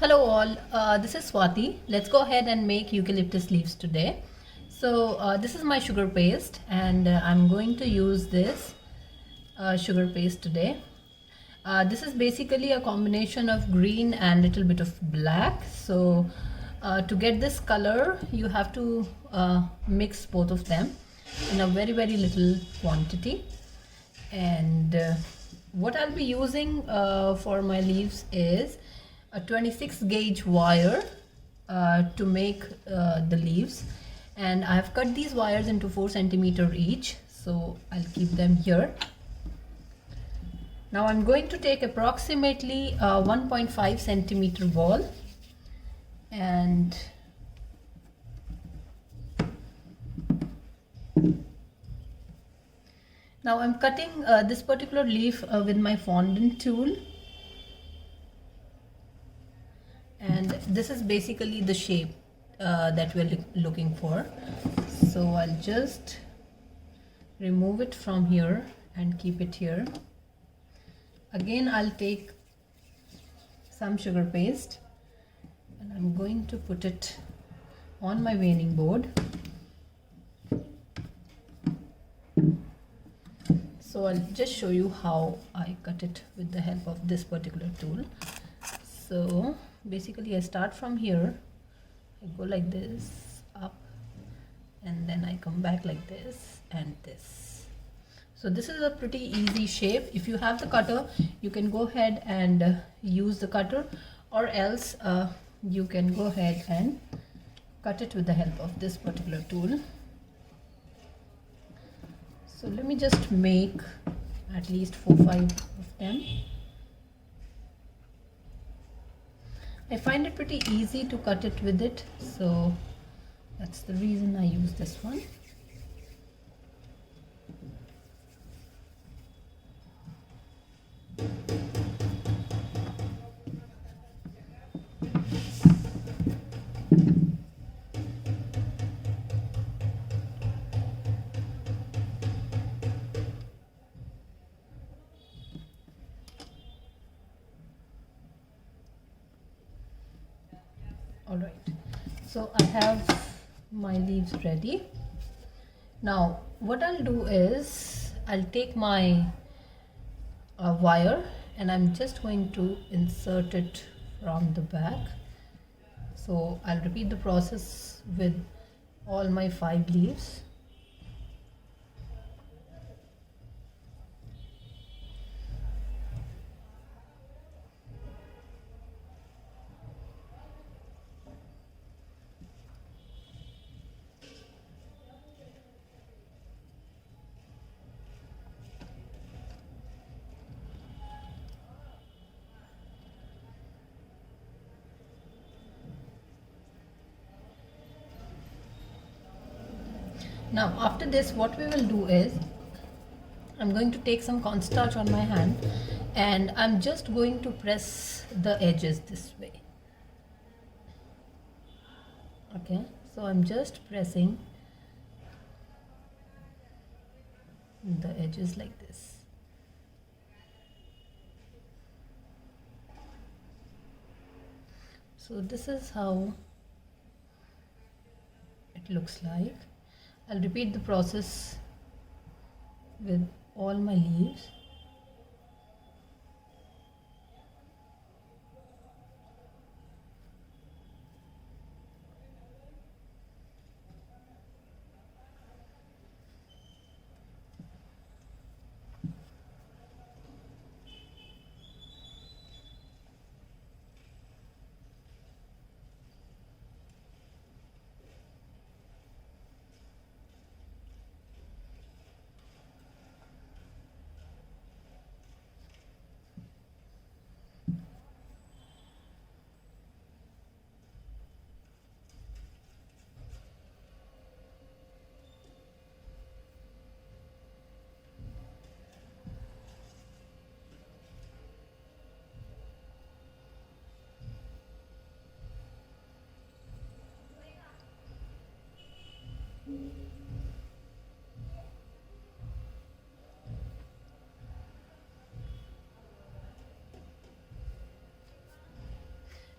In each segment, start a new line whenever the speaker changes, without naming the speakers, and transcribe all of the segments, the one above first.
Hello all, this is Swati. Let's go ahead and make eucalyptus leaves today. So this is my sugar paste and I'm going to use this sugar paste today. This is basically a combination of green and little bit of black. So to get this color you have to mix both of them in a very little quantity. And what I'll be using for my leaves is a 26 gauge wire to make the leaves, and I have cut these wires into 4 centimeter each, so I'll keep them here. Now I'm going to take approximately 1.5 centimeter ball, and now I'm cutting this particular leaf with my fondant tool, and this is basically the shape that we're looking for. So I'll just remove it from here and keep it here. Again, I'll take some sugar paste and I'm going to put it on my veining board. So I'll just show you how I cut it with the help of this particular tool. So basically I start from here, I go like this up, and then I come back like this and this. So this is a pretty easy shape. If you have the cutter, you can go ahead and use the cutter, or else you can go ahead and cut it with the help of this particular tool. So let me just make at least 4-5 of them. I find it pretty easy to cut it with it, so that's the reason I use this one. Alright, so I have my leaves ready. Now what I'll do is I'll take my wire and I'm just going to insert it from the back. So I'll repeat the process with all my 5 leaves. Now after this, what we will do is I'm going to take some cornstarch on my hand and I'm just going to press the edges this way. Okay, so I'm just pressing the edges like this. So this is how it looks like. I'll repeat the process with all my leaves.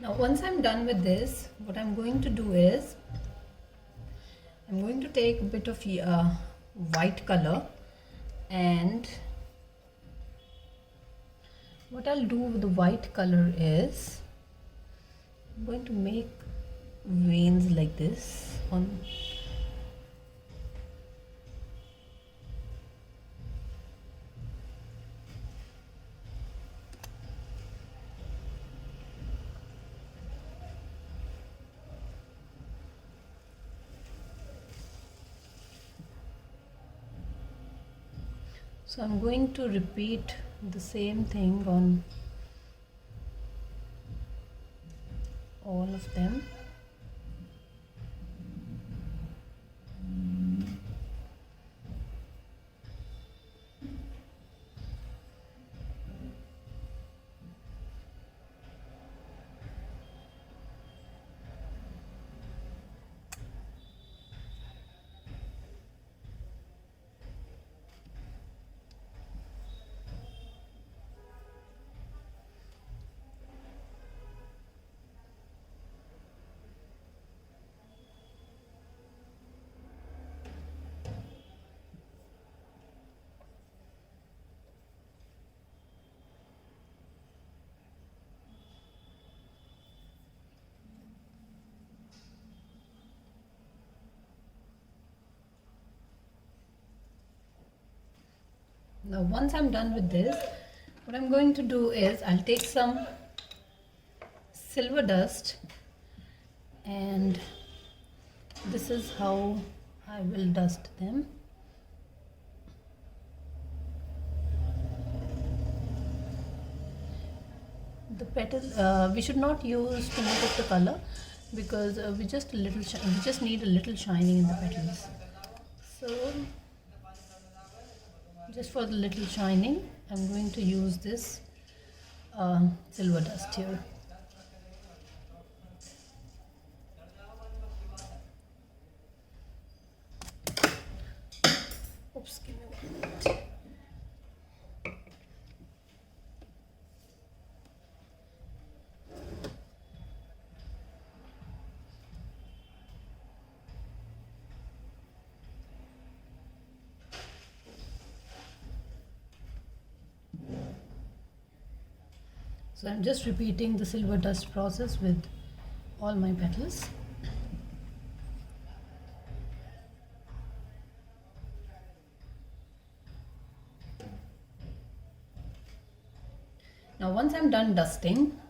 Now once I'm done with this, what I'm going to do is I'm going to take a bit of white color, and what I'll do with the white color is I'm going to make veins like this on so I'm going to repeat the same thing on all of them. Now once I'm done with this, what I'm going to do is I'll take some silver dust, and this is how I will dust them. The petals, we should not use too much of the color, because we just need a little shining in the petals. So just for the little shining, I'm going to use this silver dust here. Oops, give me 1 minute. So I'm just repeating the silver dust process with all my petals. Now once I'm done dusting,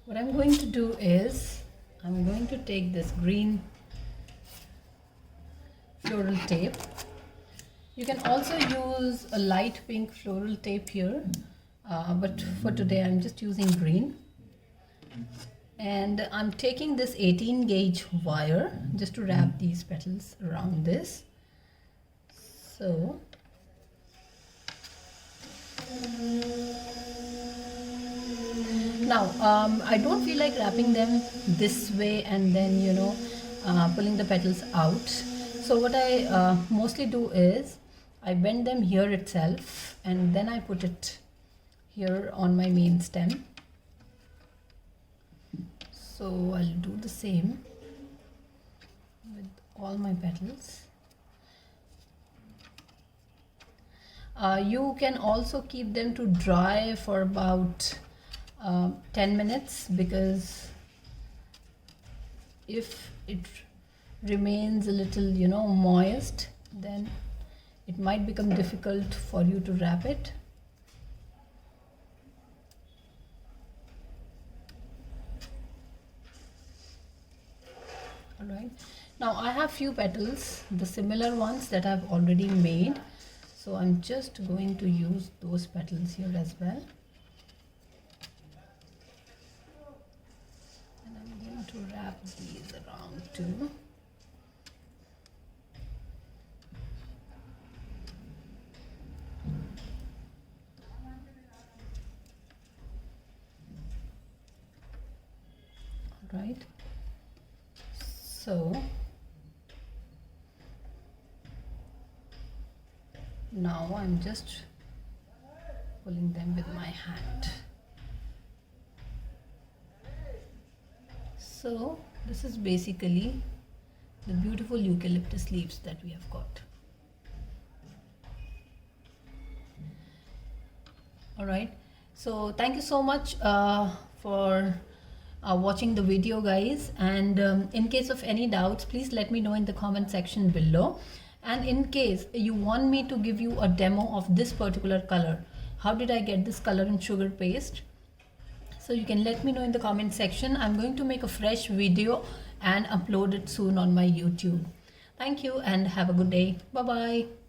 what I'm going to do is I'm going to take this green floral tape. You can also use a light pink floral tape here, but for today I'm just using green. And I'm taking this 18 gauge wire just to wrap these petals around this. So now I don't feel like wrapping them this way and then pulling the petals out. So what I mostly do is I bend them here itself, and then I put it here on my main stem. So I'll do the same with all my petals. You can also keep them to dry for about 10 minutes, because if it remains a little moist, then it might become difficult for you to wrap it. Alright, now I have few petals, the similar ones that I've already made, so I'm just going to use those petals here as well. And I'm going to wrap these around too. Right, so now I'm just pulling them with my hand. So this is basically the beautiful eucalyptus leaves that we have got. All right, so thank you so much for watching the video, guys, and in case of any doubts, please let me know in the comment section below. And in case you want me to give you a demo of this particular color, how did I get this color in sugar paste, so you can let me know in the comment section. I'm going to make a fresh video and upload it soon on my YouTube. Thank you and have a good day. Bye bye.